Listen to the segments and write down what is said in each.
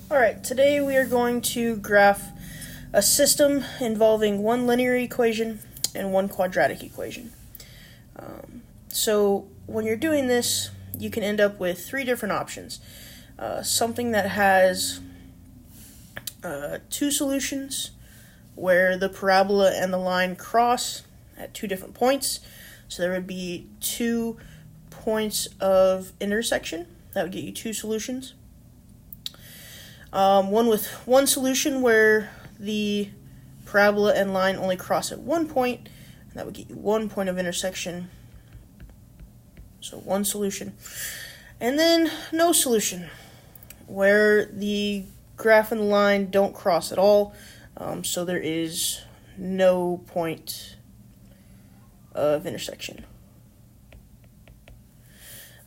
Alright, today we are going to graph a system involving one linear equation and one quadratic equation. So when you're doing this, you can end up with three different options. Something that has two solutions where the parabola and the line cross at two different points. So there would be 2 points of intersection. That would get you two solutions. One with one solution where the parabola and line only cross at 1 point, and that would get you 1 point of intersection. So one solution. And then no solution, where the graph and the line don't cross at all, so there is no point of intersection.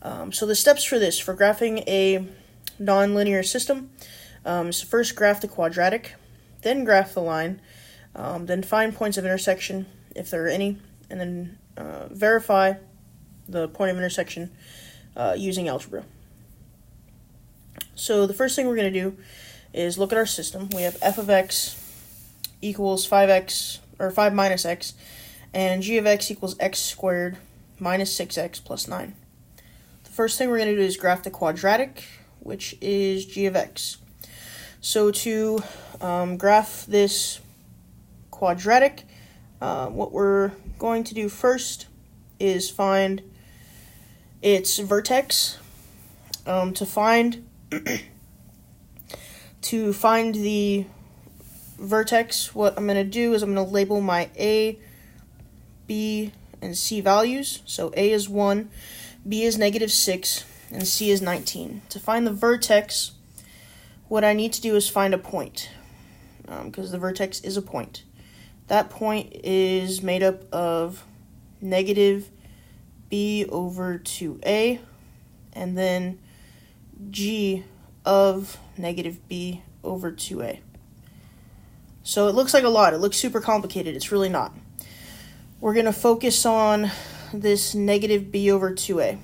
So the steps for this, for graphing a nonlinear system, is to first graph the quadratic, then graph the line, then find points of intersection, if there are any, and then verify the point of intersection using algebra. So the first thing we're going to do is look at our system. We have f of x equals 5x, or 5 minus x, and g of x equals x squared minus 6x plus 9. The first thing we're going to do is graph the quadratic, which is g of x. So to graph this quadratic, what we're going to do first is find its vertex. To find the vertex, what I'm going to do is I'm going to label my A, B, and C values. So A is 1, B is -6, and C is 19. To find the vertex, what I need to do is find a point, because the vertex is a point. That point is made up of negative b over 2a, and then g of negative b over 2a. So it looks like a lot. It looks super complicated. It's really not. We're going to focus on this negative b over 2a.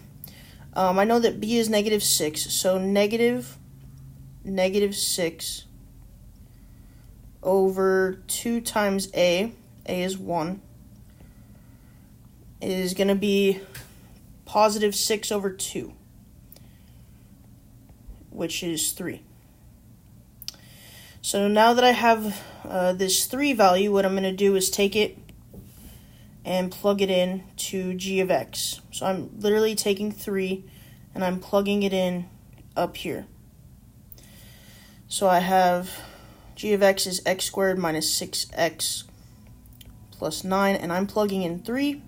I know that b is -6, so -6 over 2 times a is 1, is going to be +6 over 2, which is 3. So now that I have this 3 value, what I'm going to do is take it and plug it in to g of x. So I'm literally taking 3 and I'm plugging it in up here. So I have g of x is x squared minus 6x plus 9, and I'm plugging in 3.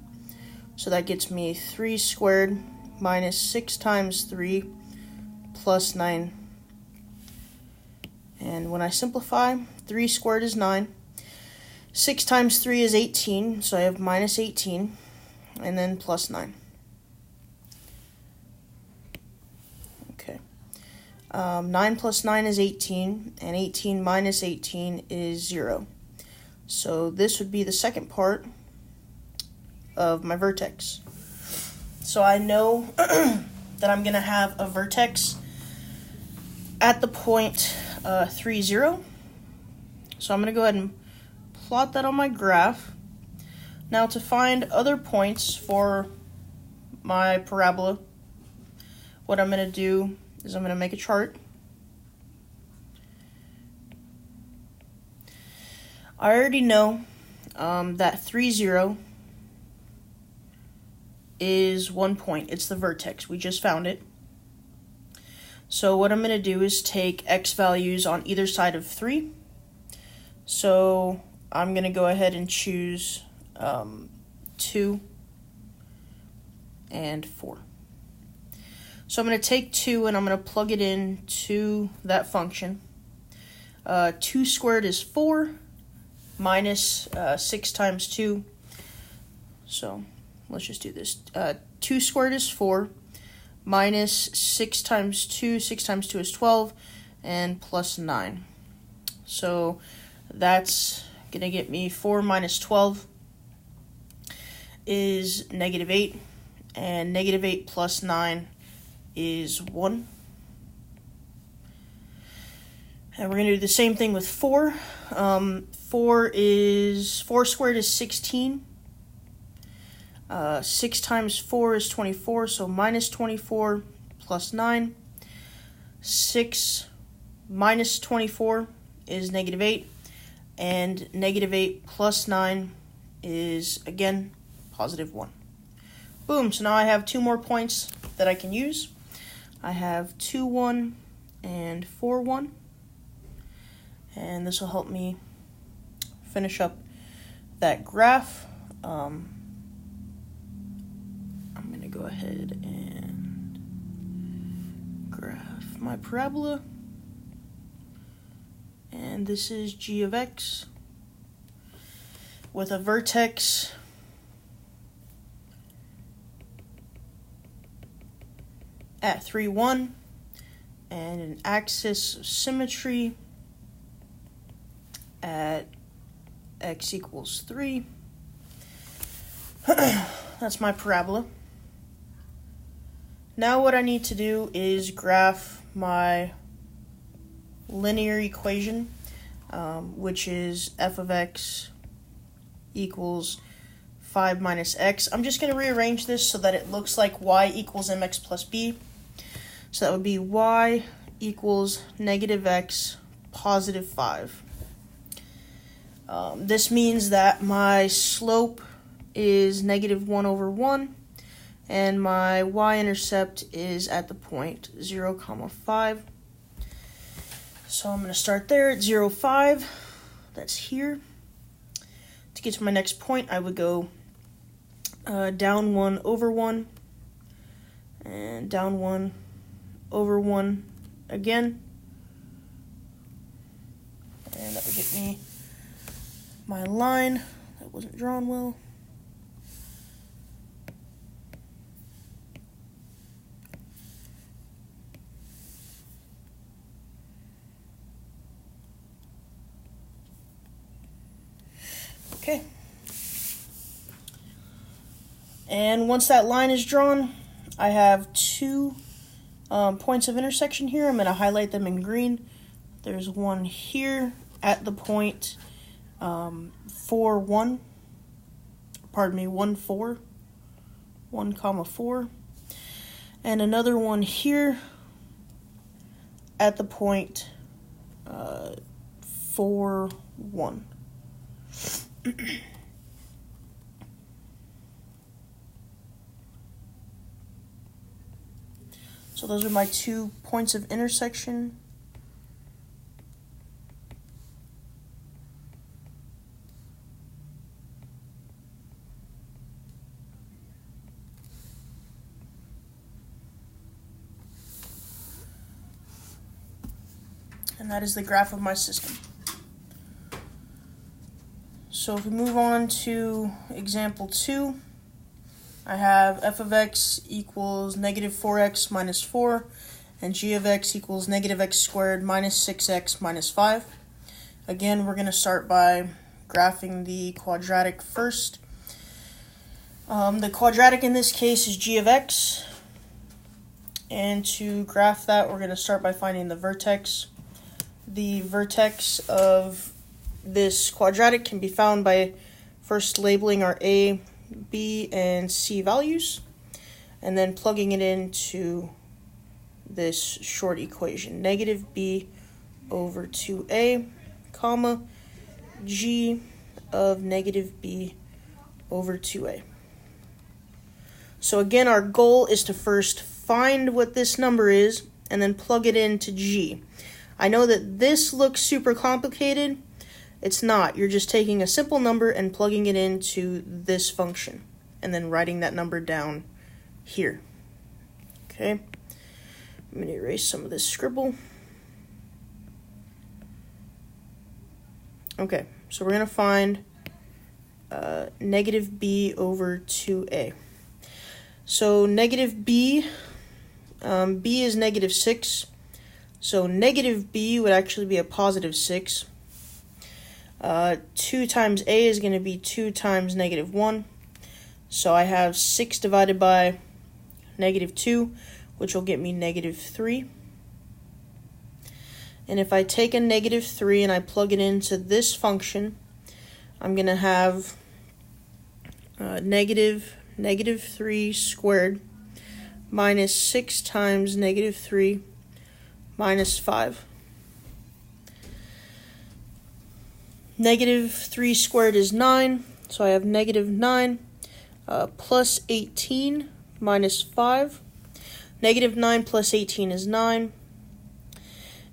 So that gets me 3 squared minus 6 times 3 plus 9. And when I simplify, 3 squared is 9. 6 times 3 is 18, so I have minus 18, and then plus 9. Okay. 9 plus 9 is 18, and 18 minus 18 is 0. So this would be the second part of my vertex. So I know that I'm going to have a vertex at the point 3, 0. So I'm going to go ahead and plot that on my graph. Now to find other points for my parabola, what I'm going to do is I'm going to make a chart. I already know that 3, 0 is 1 point. It's the vertex. We just found it. So what I'm going to do is take x values on either side of 3. So I'm going to go ahead and choose 2 and 4. So I'm going to take 2 and I'm going to plug it in to that function. 2 squared is 4 minus 6 times 2. So let's just do this. 2 squared is 4 minus 6 times 2. 6 times 2 is 12, and plus 9. So that's going to get me 4 minus 12 is -8, and -8 plus 9 is 1. And we're going to do the same thing with 4. 4 squared is 16. 6 times 4 is 24, so minus 24 plus 9. 6 minus 24 is negative 8. And negative 8 plus 9 is, again, positive 1. Boom, so now I have 2 more points that I can use. I have 2, 1, and 4, 1. And this will help me finish up that graph. I'm going to go ahead and graph my parabola. And this is g of x with a vertex at 3, 1 and an axis of symmetry at x equals 3. That's my parabola. Now what I need to do is graph my linear equation, which is f of x equals 5 minus x. I'm just going to rearrange this so that it looks like y equals mx plus b. So that would be y equals negative x positive 5. This means that my slope is negative 1 over 1, and my y-intercept is at the point 0, 5. So I'm going to start there at 0, 5. That's here. To get to my next point, I would go down 1 over 1, and down 1 over 1 again. And that would get me my line that wasn't drawn well. Okay. And once that line is drawn, I have 2 points of intersection here. I'm going to highlight them in green. There's one here at the point 4, 1. Pardon me, 1, 4. 1, 4. And another one here at the point 4, 1. So those are my 2 points of intersection. And that is the graph of my system. So if we move on to example 2, I have f of x equals negative 4x minus 4, and g of x equals negative x squared minus 6x minus 5. Again, we're going to start by graphing the quadratic first. The quadratic in this case is g of x, and to graph that, we're going to start by finding the vertex. The vertex of this quadratic can be found by first labeling our a, b, and c values, and then plugging it into this short equation. Negative b over 2a, comma, g of negative b over 2a. So again, our goal is to first find what this number is, and then plug it into g. I know that this looks super complicated. It's not. You're just taking a simple number and plugging it into this function, and then writing that number down here. Okay. I'm going to erase some of this scribble. Okay, so we're going to find negative b over 2a. So negative b, b is negative 6. So negative b would actually be a positive 6. 2 times a is going to be 2 times negative 1. So I have 6 divided by negative 2, which will get me negative 3. And if I take a negative 3 and I plug it into this function, I'm going to have negative 3 squared minus 6 times negative 3 minus 5. Negative 3 squared is 9, so I have negative 9 plus 18 minus 5. Negative 9 plus 18 is 9,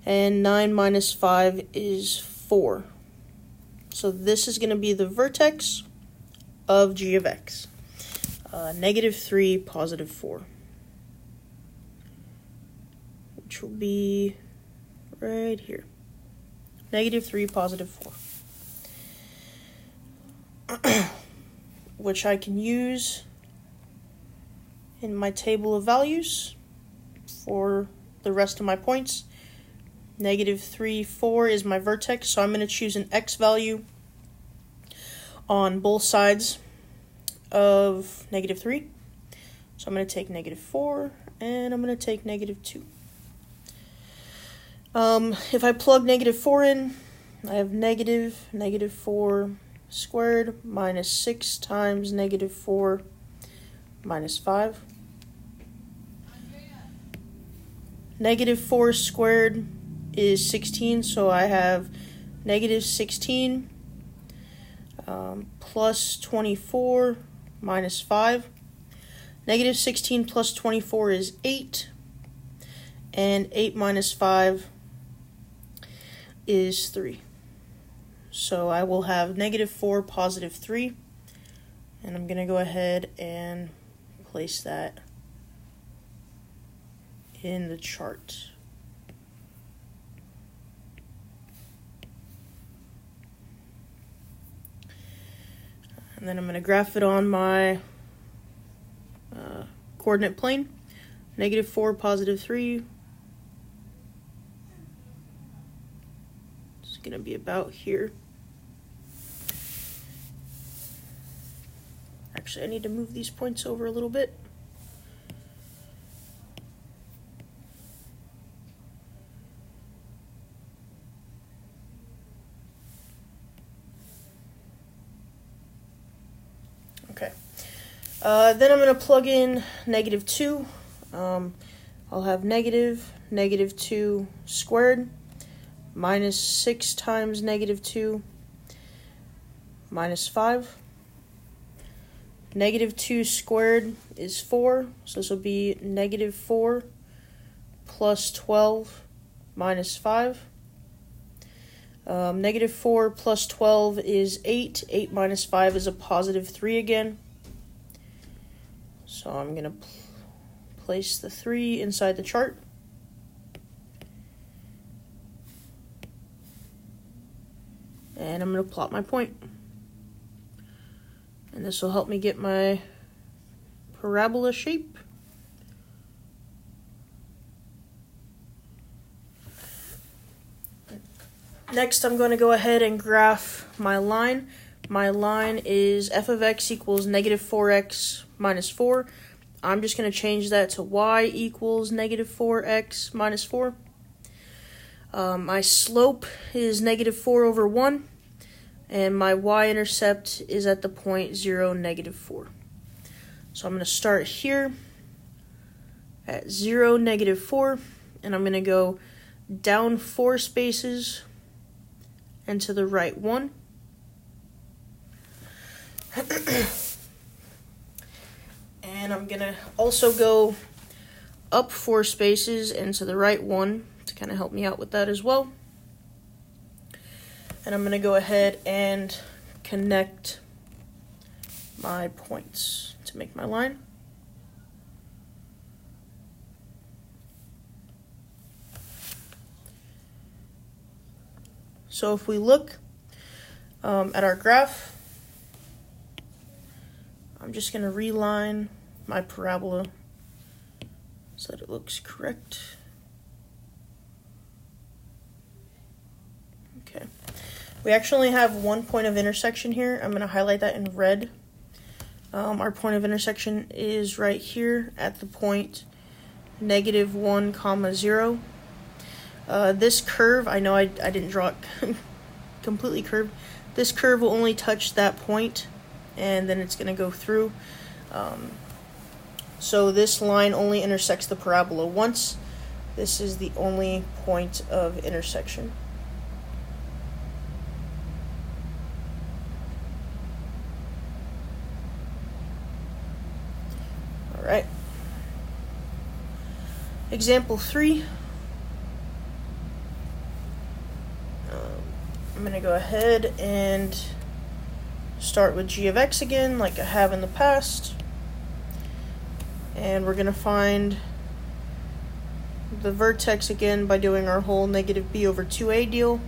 and 9 minus 5 is 4. So this is going to be the vertex of g of x. Negative 3, positive 4. Which will be right here. Negative 3, positive 4. Which I can use in my table of values for the rest of my points. Negative 3, 4 is my vertex, so I'm going to choose an x value on both sides of negative 3. So I'm going to take negative 4, and I'm going to take negative 2. If I plug negative 4 in, I have negative 4 squared minus 6 times negative 4 minus 5. Negative 4 squared is 16, so I have negative 16 plus 24 minus 5. Negative 16 plus 24 is 8, and 8 minus 5 is 3. So I will have negative 4, positive 3, and I'm going to go ahead and place that in the chart. And then I'm going to graph it on my coordinate plane. Negative 4, positive 3. It's going to be about here. Actually, I need to move these points over a little bit. Okay. Then I'm going to plug in negative 2. I'll have negative 2 squared minus 6 times negative 2 minus 5. Negative 2 squared is 4, so this will be negative 4 plus 12 minus 5. Negative 4 plus 12 is 8. 8 minus 5 is a positive 3 again. So I'm going to place the 3 inside the chart. And I'm going to plot my point. And this will help me get my parabola shape. Next, I'm going to go ahead and graph my line. My line is f of x equals negative 4x minus 4. I'm just going to change that to y equals negative 4x minus 4. My slope is negative 4 over 1. And my y-intercept is at the point 0, negative 4. So I'm going to start here at 0, negative 4. And I'm going to go down 4 spaces and to the right 1. And I'm going to also go up 4 spaces and to the right 1 to kind of help me out with that as well. And I'm going to go ahead and connect my points to make my line. So if we look at our graph, I'm just going to reline my parabola so that it looks correct. Okay. We actually have one point of intersection here. I'm going to highlight that in red. Our point of intersection is right here at the point negative 1, 0. This curve, I know I didn't draw it completely curved. This curve will only touch that point, and then it's going to go through. So this line only intersects the parabola once. This is the only point of intersection. Alright. Example 3. I'm going to go ahead and start with g of x again, like I have in the past. And we're going to find the vertex again by doing our whole negative b over 2a deal.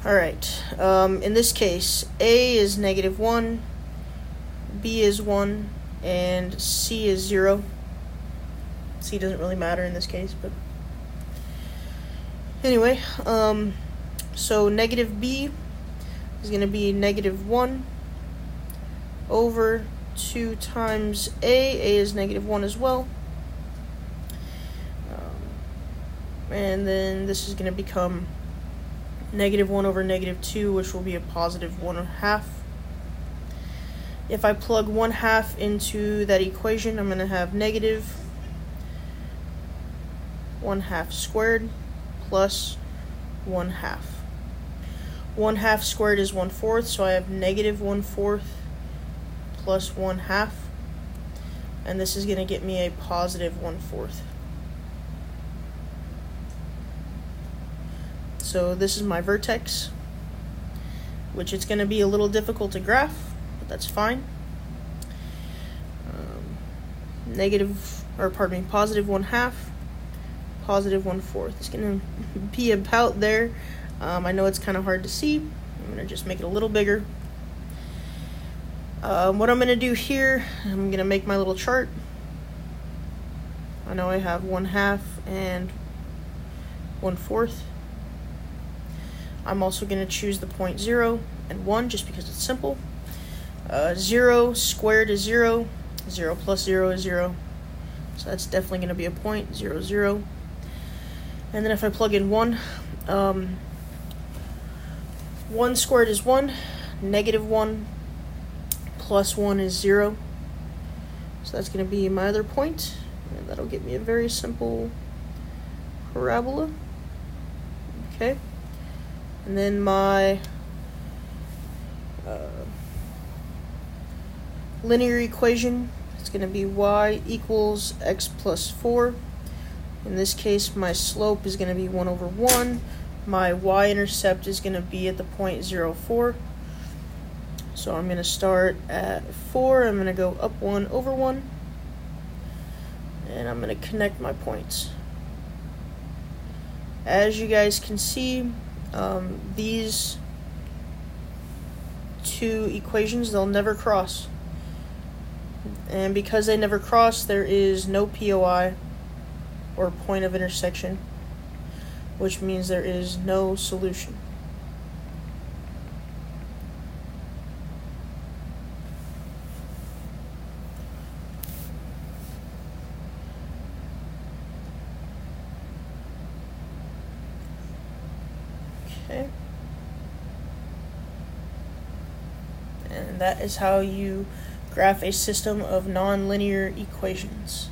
Alright, in this case, a is negative 1, b is 1, and c is 0. C doesn't really matter in this case, but anyway, so negative b is going to be negative 1 over 2 times a. A is negative 1 as well. And then this is going to become negative 1 over negative 2, which will be a positive 1/2. If I plug 1/2 into that equation, I'm going to have negative 1/2 squared plus 1/2. 1/2 squared is 1/4, so I have negative 1/4 plus 1/2. And this is going to get me a positive 1/4. So this is my vertex, which it's going to be a little difficult to graph, but that's fine. Positive 1/2, positive 1/4. It's going to be about there. I know it's kind of hard to see. I'm going to just make it a little bigger. What I'm going to do here, I'm going to make my little chart. I know I have 1/2 and 1/4. I'm also going to choose the point 0 and 1 just because it's simple. 0 squared is 0. 0 plus 0 is 0. So that's definitely going to be a point, 0, 0. And then if I plug in 1, 1 squared is 1. Negative 1 plus 1 is 0. So that's going to be my other point. And that'll get me a very simple parabola. Okay. And then my linear equation, it's going to be y equals x plus 4. In this case, my slope is going to be 1 over 1. My y-intercept is going to be at the point 0, 4. So I'm going to start at 4. I'm going to go up 1 over 1. And I'm going to connect my points. As you guys can see, these two equations, they'll never cross. And because they never cross, there is no POI, or point of intersection, which means there is no solution. Okay. And that is how you graph a system of nonlinear equations.